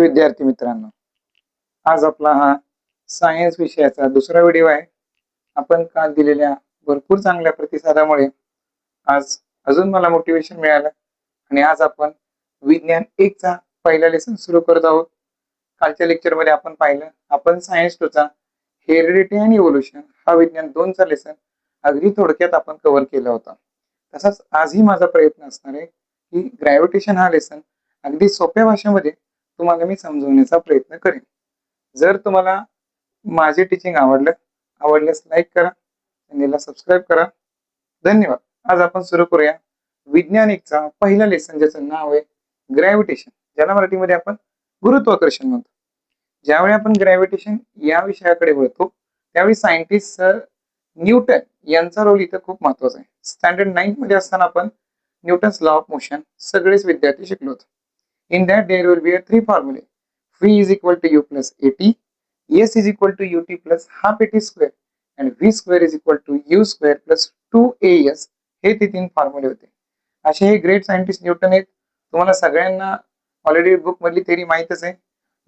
नमस्ते विद्यार्थी मित्रांनो, आज आपला हा सायन्स विषयाचा दुसरा व्हिडिओ आहे. आपण काल दिलेल्या भरपूर चांगल्या प्रतिसादामुळे आज अजून मला मोटिवेशन मिळालं आणि आज आपण विज्ञान 1 चा पहिला लेसन सुरू करत आहोत. कालच्या लेक्चरमध्ये आपण पाहिलं, आपण सायन्स 2 चा हेरिडिटी आणि इव्होल्यूशन हा विज्ञान 2 चा लेसन अगदी थोडक्यात आपण कव्हर केला होता. तसाच आजही माझा प्रयत्न असणार आहे की ग्रॅव्हिटेशन हा लेसन अगदी सोप्या भाषेमध्ये तुम्हाला मी समजवण्याचा प्रयत्न करेन. जर तुम्हाला माझे टीचिंग आवडल्यास लाईक करा, चॅनेलला सबस्क्राईब करा. धन्यवाद. आज आपण सुरू करूया विज्ञान 1 चा पहिला लेसन, ज्याचं नाव आहे ग्रॅव्हिटेशन, ज्याला मराठीमध्ये आपण गुरुत्वाकर्षण म्हणतो. ज्यावेळी आपण ग्रॅव्हिटेशन या विषयाकडे वळतो त्यावेळी सायंटिस्ट सर न्यूटन यांचा रोल इथं खूप महत्वाचा आहे. स्टँडर्ड 9 मध्ये असताना आपण न्यूटन्स लॉ ऑफ मोशन सगळेच विद्यार्थी शिकलो होतो. In that there will be a 3 formulae. V is equal to U plus AT, S is equal to UT plus half AT square and V square is equal to U square plus 2AS. हे ते 3 फॉर्म्युले होते. असे हे great scientist Newton आहेत. तुम्हाला सगळ्यांना already book मधली theory माहितच आहे.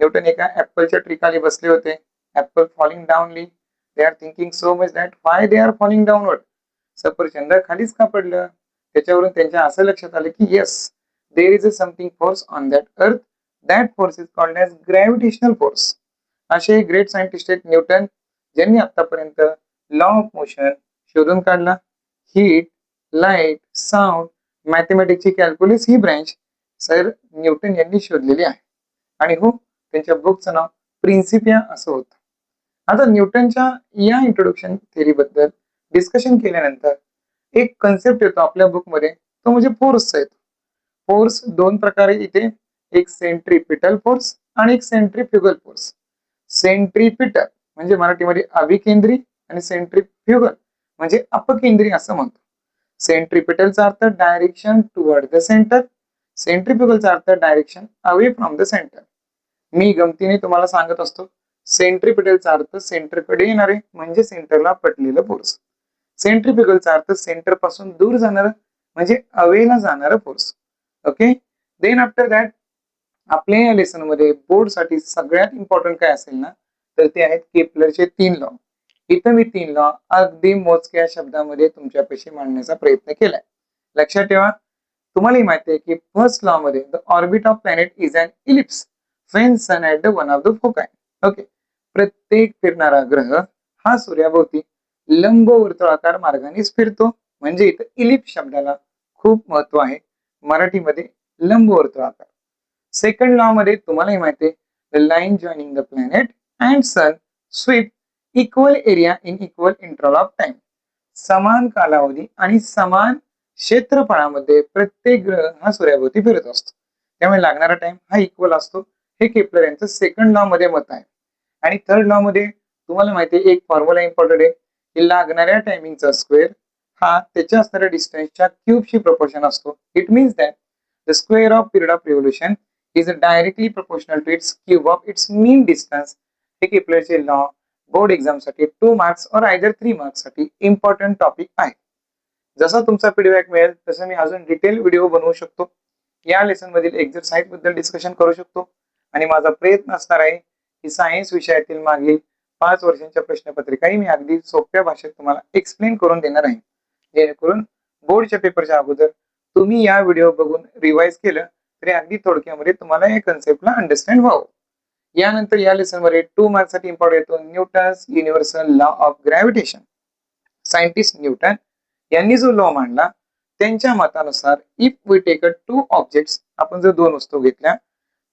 न्यूटन एका ऍपलच्या ट्री खाली बसले होते. ऍपल फॉलिंग डाऊनली. They are thinking so much that why they are falling downward. सफरचंद खालीच का पडलं. त्याच्यावरून त्यांच्या असं लक्षात आलं की yes, there is a something force on that earth. That force is called as gravitational force. असे ग्रेट सायंटिस्ट आहेत न्यूटन, ज्यांनी आतापर्यंत लॉ ऑफ मोशन शोधून काढला. हीट, लाईट, साऊंड, मॅथमॅटिक्सची कॅल्क्युलस ही ब्रँच सर न्यूटन यांनी शोधलेली आहे. आणि हो, त्यांच्या बुकचं नाव प्रिन्सिपिया असं होतं. आता न्यूटनच्या या इंट्रोडक्शन थेरी बद्दल डिस्कशन केल्यानंतर एक कन्सेप्ट येतो आपल्या बुकमध्ये, तो म्हणजे फोर्सचा येतो. फोर्स 2 प्रकारे इथे, एक सेंट्रिपिटल फोर्स आणि एक सेंट्रिफ्युगल फोर्स. सेंट्रिपिटल म्हणजे मराठीमध्ये अभिकेंद्री आणि सेंट्रिफ्युगल म्हणजे अपकेंद्री असं म्हणतो. सेंट्रिपिटलचा अर्थ डायरेक्शन टुवर्ड द सेंटर, सेंट्रिफ्युगलचा अर्थ direction away from the center. मी गमतीने तुम्हाला सांगत असतो, सेंट्रिपिटलचा अर्थ सेंटरकडे येणारे म्हणजे सेंटरला पटलेलं फोर्स. सेंट्रिफ्युगलचा अर्थ सेंटर पासून दूर जाणार म्हणजे अवेला जाणारा force. Okay, then after that आपल्या या लेसन मध्ये बोर्ड साठी सगळ्यात इम्पॉर्टंट काय असेल ना, तर ते आहेत केपलरचे 3 लॉ. इथं मी 3 लॉ अगदी मोजक्या शब्दामध्ये तुमच्यापाशी मांडण्याचा प्रयत्न केलाय. लक्षात ठेवा, तुम्हालाही माहिती आहे की फर्स्ट लॉ मध्ये the orbit of planet is an ellipse when sun at the one of the foci. Okay, प्रत्येक फिरणारा ग्रह हा सूर्याभोवती लंबवर्तुळाकार मार्गानेच फिरतो. म्हणजे इथं इलिप्स शब्दाला खूप महत्व आहे, मराठीमध्ये लंबवर्तुळाकार. सेकंड लॉ मध्ये तुम्हालाही माहिती आहे, the line joining the planet and sun sweep equal area in equal interval of time. समान कालावधी आणि समान क्षेत्रफळामध्ये प्रत्येक ग्रह हा सूर्याभोवती फिरत असतो, त्यामुळे लागणारा टाइम हा इक्वल असतो. हे केपलर यांचं सेकंड लॉ मध्ये मत आहे. आणि थर्ड लॉ मध्ये तुम्हाला माहिती आहे, एक फॉर्म्युला इम्पॉर्टंट आहे की लागणाऱ्या टायमिंगचा स्क्वेअर हा त्याच्या असणाऱ्या डिस्टन्सच्या क्यूबशी प्रोपोर्शन असतो. It means that the square of period of revolution is directly proportional to its cube of its mean distance. हे केपलरचे लॉ बोर्ड एक्झाम साठी 2 मार्क्स और आयदर 3 मार्क्स साठी इम्पॉर्टंट टॉपिक आहे. जसा तुमचा फीडबॅक मिळेल तसं मी अजून डिटेल व्हिडिओ बनवू शकतो. या लेसन मधील एक्झरसाइज बद्दल डिस्कशन करू शकतो. आणि माझा प्रयत्न असणार आहे की सायन्स विषयातील मागील 5 वर्षांच्या प्रश्नपत्रिकाही मी अगदी सोप्या भाषेत तुम्हाला एक्सप्लेन करून देणार आहे, जेणेकरून बोर्डच्या पेपरच्या अगोदर तुम्ही या व्हिडिओ बघून रिवाइज केलं तरी अगदी थोडक्यामध्ये तुम्हाला या कन्सेप्टला अंडरस्टँड व्हावं. यानंतर या लेसन मध्ये 2 मार्क्स साठी इम्पॉर्टंट येतो Newton's universal law of gravitation. Scientist Newton यांनी जो लॉ मांडला त्यांच्या मतानुसार इफ वी टेक 2 ऑब्जेक्ट्स, आपण जर 2 वस्तू घेतल्या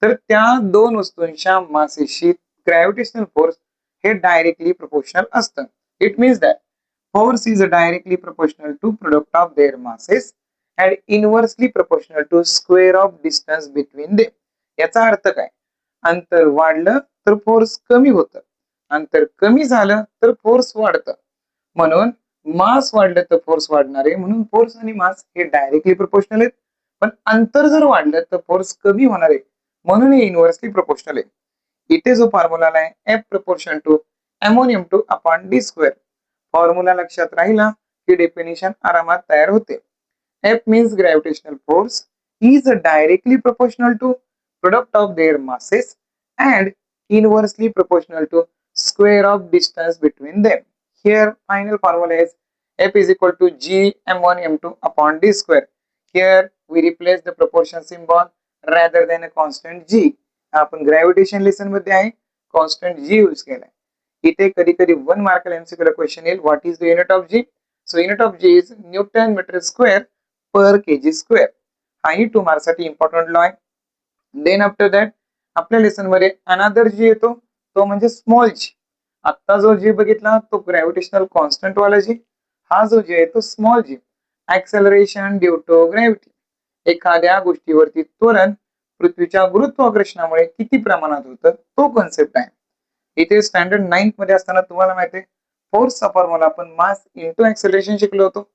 तर त्या 2 वस्तूंच्या मासेशी ग्रॅव्हिटेशनल फोर्स हे डायरेक्टली प्रोपोर्शनल असतं. It means that force is directly proportional to product of their masses and inversely proportional to square of distance between them. याचा अर्थ काय, अंतर वाढलं तर फोर्स कमी होतं, अंतर कमी झालं तर फोर्स वाढतं. म्हणून मास वाढलं तर फोर्स वाढणार आहे, म्हणून फोर्स आणि मास हे डायरेक्टली प्रोपोर्शनल आहेत. पण अंतर जर वाढलं तर फोर्स कमी होणार आहे, म्हणून हे इन्व्हर्सली प्रोपोर्शनल आहे. इथे जो फॉर्म्युला आहे F proportion to MM2 upon D square, formula लक्षात राहिला की डेफिनेशन आरामात तयार होते. F means gravitational force is directly proportional to product of their masses and inversely proportional to square of distance between them. Here final formula is F is equal to G m1 m2 upon d square. Here we replace the proportion symbol rather than a constant G. आपण gravitation lesson मध्ये आहे constant G use केलाय. इथे कधी कधी 1 मार्कला MCQ ला question येईल what is the unit of G. So unit of G is newton meter square per kg square. हाही 2 मार्क साठी इम्पॉर्टंट लॉ आहे. देन आफ्टर दॅट आपल्या लेसन मध्ये अनदर G येतो तो म्हणजे स्मॉल G. आता जो G बघितला तो ग्रॅव्हिटेशनल कॉन्स्टंट वाला G. हा जो G आहे तो small G. Acceleration due to gravity. एखाद्या गोष्टीवरती त्वरण पृथ्वीच्या गुरुत्वाकर्षणामुळे किती प्रमाणात होतं तो कॉन्सेप्ट आहे. इथे स्टँडर्ड 9th मध्ये असताना तुम्हाला माहिती आहे फोर्सचा फॉर्म्युला आपण मास इंटू ऍक्सेलरेशन शिकलो होतो.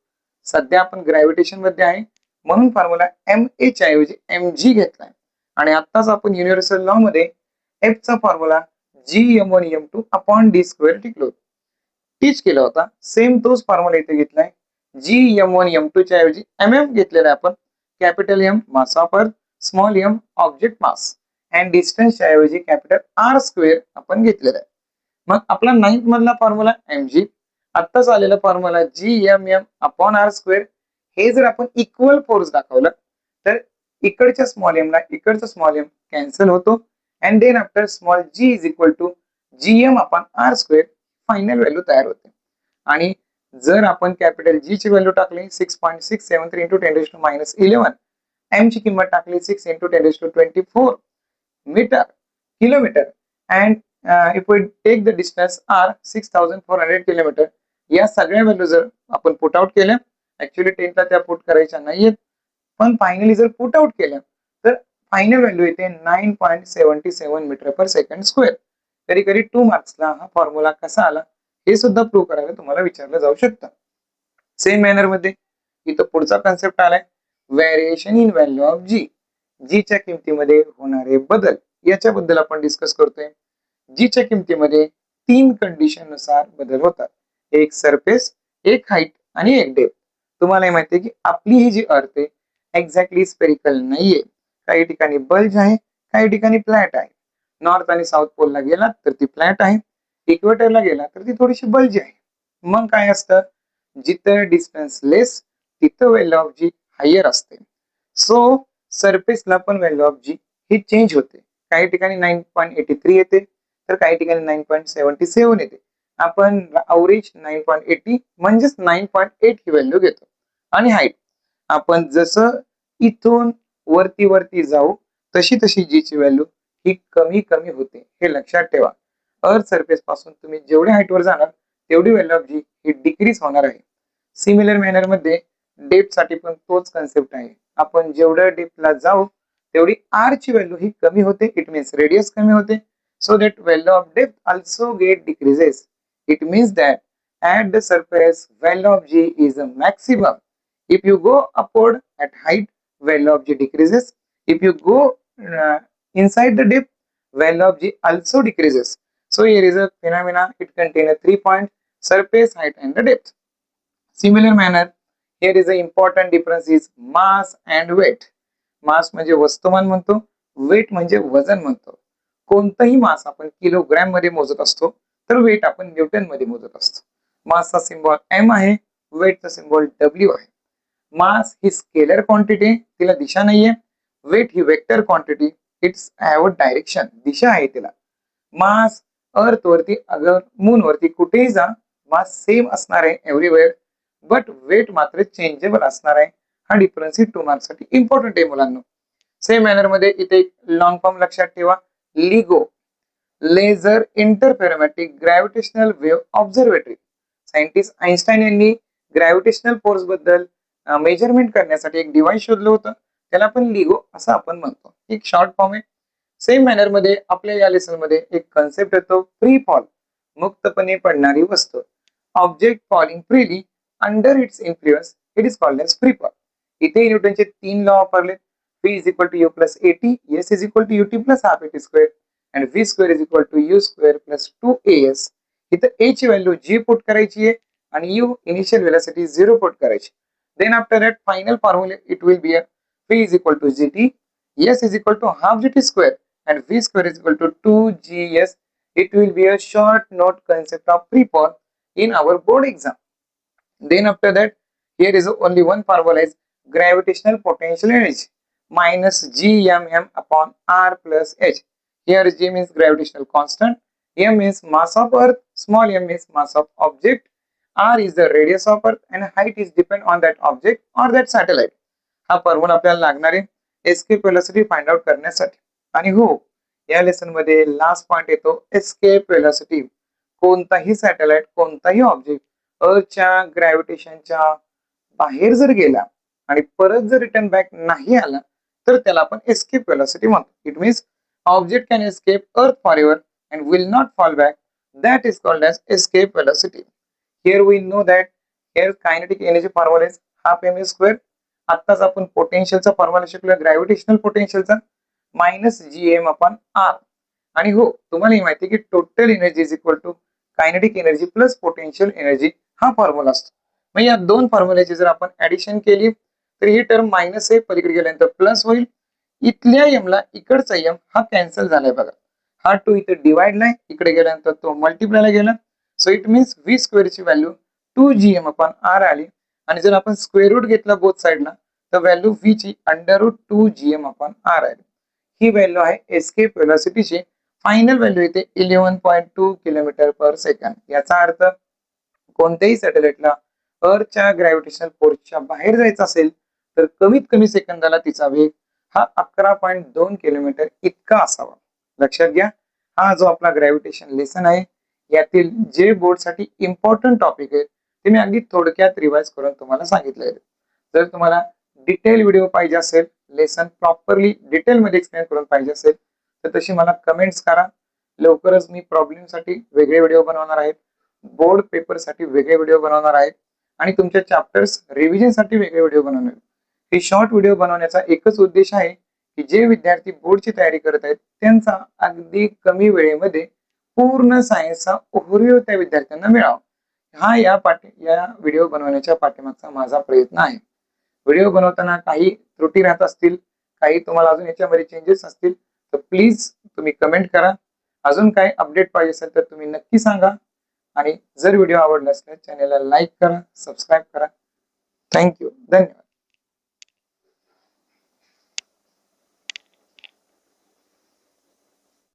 सध्या आपण ग्रॅव्हिटेशन मध्ये आहे म्हणून फॉर्म्युला ma च्या ऐवजी mg घेतलाय. आणि आताच आपण युनिव्हर्सल लॉ मध्ये F चा formula G m1 m2 upon d square teach केला होता. सेम तोच फॉर्म्युला इथे घेतलाय. G m1 m2 च्या ऐवजी mm घेतलेला आपण. Capital M mass of earth, small m object mass and distance च्या ऐवजी कॅपिटल R स्क्वेअर आपण घेतलेला आहे. मग आपला 9th मधला फॉर्म्युला mg, आत्ताच आलेला formula Gmm upon R square. हे जर आपण इक्वल फोर्स दाखवलं तर इकडच्या स्मॉल m ला इकडचा स्मॉल m कॅन्सल होतो and then after small g is equal to gm upon R square final value तयार होते. आणि जर आपण कॅपिटल G ची व्हॅल्यू टाकली 6.673 इंटू 10⁻11, m ची किंमत टाकली 6 into 10⁻24 meter kilometer and if we take the distance r 6400 kilometer. या सगळ्या व्हॅल्यू जर आपण पुट आउट केल्या, ऍक्च्युअली 10 ला त्या पुट करायच्या नाहीयेत पण फायनली जर पुट आउट केल्या तर फायनल व्हॅल्यू येते 9.77 मीटर पर सेकंड स्क्वेअर. कधी कधी 2 मार्क्सला हा फॉर्म्युला कसा आला हे सुद्धा प्रूव्ह करायला तुम्हाला विचारलं जाऊ शकतं. सेम मॅनर मध्ये इथं पुढचा कन्सेप्ट आलाय variation in value of G. G च्या किमतीमध्ये होणारे बदल याच्याबद्दल आपण डिस्कस करतोय. G च्या किमतीमध्ये 3 कंडिशन नुसार बदल होतात. एक सरफेस, एक हाईट आणि एक डेप्थ. तुम्हाला माहिती आहे की आपली ही जी अर्थ आहे एक्झॅक्टली स्पेरिकल नाहीये. काही ठिकाणी बल्ज आहे, काही ठिकाणी फ्लॅट आहे. नॉर्थ आणि साऊथ पोलला गेला तर ती फ्लॅट आहे, इक्वेटरला गेला तर ती थोडीशी बल्जी आहे. मग काय असतं, जिथं डिस्टन्स लेस तिथं व्हॅल्यू ऑफ G हायर असते. सो सरफेसला पण value of G he change होते. काही ठिकाणी 9.83 येते तर काही ठिकाणी 9.77 येते. आपण अवरेज 9.80 म्हणजेच 9.8 ही व्हॅल्यू घेतो. आणि हाईट आपण जसं इथून वरती जाऊ तशी G ची व्हॅल्यू ही कमी कमी होते, हे लक्षात ठेवा. अर्थ सरफेस पासून तुम्ही जेवढ्या हाईट वर जाणार तेवढी value of G he decrease होणार आहे. सिमिलर मॅनर मध्ये डेप्थ साठी पण तोच कन्सेप्ट आहे. आपण जेवढ्या डेप्थला जाऊ तेवढी R ची व्हॅल्यू ही कमी होते. इट मीन्स रेडियस कमी होते. So that value of depth also get decreases. It means that at the surface value of G is a maximum. If you go upward at height, value of G decreases. If you go inside the depth, value of G also decreases. So here is a phenomena. It contains a 3 point surface, height and the depth. Similar manner, here is a important difference is mass and weight. मास म्हणजे वस्तुमान म्हणतो, weight म्हणजे वजन म्हणतो. कोणताही मास आपण kilogram मध्ये मोजत असतो तर वेट आपण न्यूटन मध्ये मोजत असतो. मासचा सिम्बॉल m आहे, वेटचा सिम्बॉल w आहे. मास ही स्केलर क्वांटिटी, तिला दिशा नाहीये. वेट ही vector quantity, it's have a direction, दिशा आहे तिला. मास अर्थ वरती अगर मून वरती कुठेही जा मास सेम असणार आहे एव्हरीवेअर, बट वेट मात्र चेंजेबल असणार आहे. हा डिफरन्स ही 2 मार्क्स साठी इम्पॉर्टंट आहे मुलांना. सेम मॅनर मध्ये इथे लॉंग फॉर्म लक्षात ठेवा, LIGO laser interferometric gravitational wave observatory. Scientist Einstein यांनी ग्रॅव्हिटेशनल फोर्स बद्दल मेजरमेंट करण्यासाठी एक डिव्हाइस शोधलं होतं, त्याला आपण लिगो असं आपण म्हणतो. एक शॉर्ट फॉर्म आहे. सेम मॅनर मध्ये आपल्या या लेसन मध्ये एक कन्सेप्ट येतो फ्री फॉल, मुक्तपणे पडणारी वस्तू. Object falling freely under its influence it is called as free fall. इथे न्यूटनचे 3 लॉ वापरले. V is equal to U plus AT, S is equal to UT plus half AT square and V square is equal to U square plus 2AS. इथं A ची value G put करायची आहे आणि U initial velocity 0 put करायची. Then after that final formula it will be V is equal to GT, S is equal to half GT square and v square is equal to 2gs. It will be a short note concept of free fall in our board exam. Then after that, here is only one formula is gravitational potential energy minus gmm upon r plus h. Here g means gravitational constant, m is mass of earth, small m is mass of object, r is the radius of earth and height is depend on that object or that satellite. हा formula आपल्याला लागणार आहे escape velocity find out करण्यासाठी. आणि हो, या lesson मध्ये last point येतो एस्केप वेलोसिटी. कोणताही सॅटेलाइट कोणताही ऑब्जेक्ट अर्थच्या ग्रॅव्हिटेशनच्या बाहेर जर गेला आणि परत जर रिटर्न बॅक नाही आला तर त्याला आपण एस्केप वेलोसिटी म्हणतो. It means object can escape earth forever and will not fall back. That is called as escape velocity. Here we know that here kinetic energy formula is half M square. आत्ताच आपण पोटेन्शियलचा formula शिकलो gravitational पोटेन्शियलचा minus G M upon R. आणि हो, तुम्हाला माहिती की total energy is equal to kinetic energy plus potential energy हा फॉर्म्युला असतो. मग या दोन फॉर्म्युल्याची जर आपण ऍडिशन केली तर ही टर्म मायनस आहे, पलीकडे गेल्यानंतर प्लस होईल. इथल्या एम ला इकडचा एम हा कॅन्सल झालाय बघा. हा 2 इथे डिवाइडला आहे, इकडे गेल्यानंतर तो मल्टिप्लायला गेला. सो इट मीन्स व्ही स्क्वेअरची व्हॅल्यू 2gm अपॉन आर आली. आणि जर आपण स्क्वेअर रूट घेतला बोथ साइडला तर व्हॅल्यू व्ही ची under root 2gm upon R आली. ही व्हॅल्यू आहे एस्केप वेलोसिटीची. फायनल व्हॅल्यू येते 11.2 किलोमीटर पर सेकंड. याचा अर्थ कोणत्याही सॅटेलाइटला अर्थच्या ग्रॅव्हिटेशनल फोर्सच्या बाहेर जायचं असेल तर कमीत कमी सेकंदाला तिचा वेग हा 11.2 किलोमीटर इतका असावा. लक्षात घ्या, हा जो आपला ग्रॅव्हिटेशन लेसन आहे यातील जे बोर्डसाठी इम्पॉर्टंट टॉपिक आहे ते मी अगदी थोडक्यात रिवाइज करून तुम्हाला सांगितले. जर तुम्हाला डिटेल व्हिडिओ पाहिजे असेल, लेसन प्रॉपरली डिटेल मध्ये एक्सप्लेन करून पाहिजे असेल तर तशी मला कमेंट्स करा. लवकरच मी प्रॉब्लेम साठी वेगळे व्हिडिओ बनवणार आहे, बोर्ड पेपर साठी वेगळे व्हिडिओ बनवणार आहे आणि तुमच्या चॅप्टर्स रिव्हिजन साठी वेगळे व्हिडिओ बनवणार. ही शॉर्ट व्हिडिओ बनवण्याचा एकच उद्देश आहे की जे विद्यार्थी बोर्डची तयारी करत आहेत त्यांचा अगदी कमी वेळेमध्ये पूर्ण सायन्सचा ओव्हरव्ह्यू त्या विद्यार्थ्यांना मिळावा. हा या व्हिडिओ बनवण्याच्या पाठीमागचा माझा प्रयत्न आहे. व्हिडिओ बनवताना काही त्रुटी राहत असतील, काही तुम्हाला अजून याच्यामध्ये चेंजेस असतील तर प्लीज तुम्ही कमेंट करा. अजून काही अपडेट पाहिजे असेल तर तुम्ही नक्की सांगा. आणि जर व्हिडिओ आवडला असेल चॅनलला लाईक करा, सबस्क्राईब करा. थँक्यू, धन्यवाद.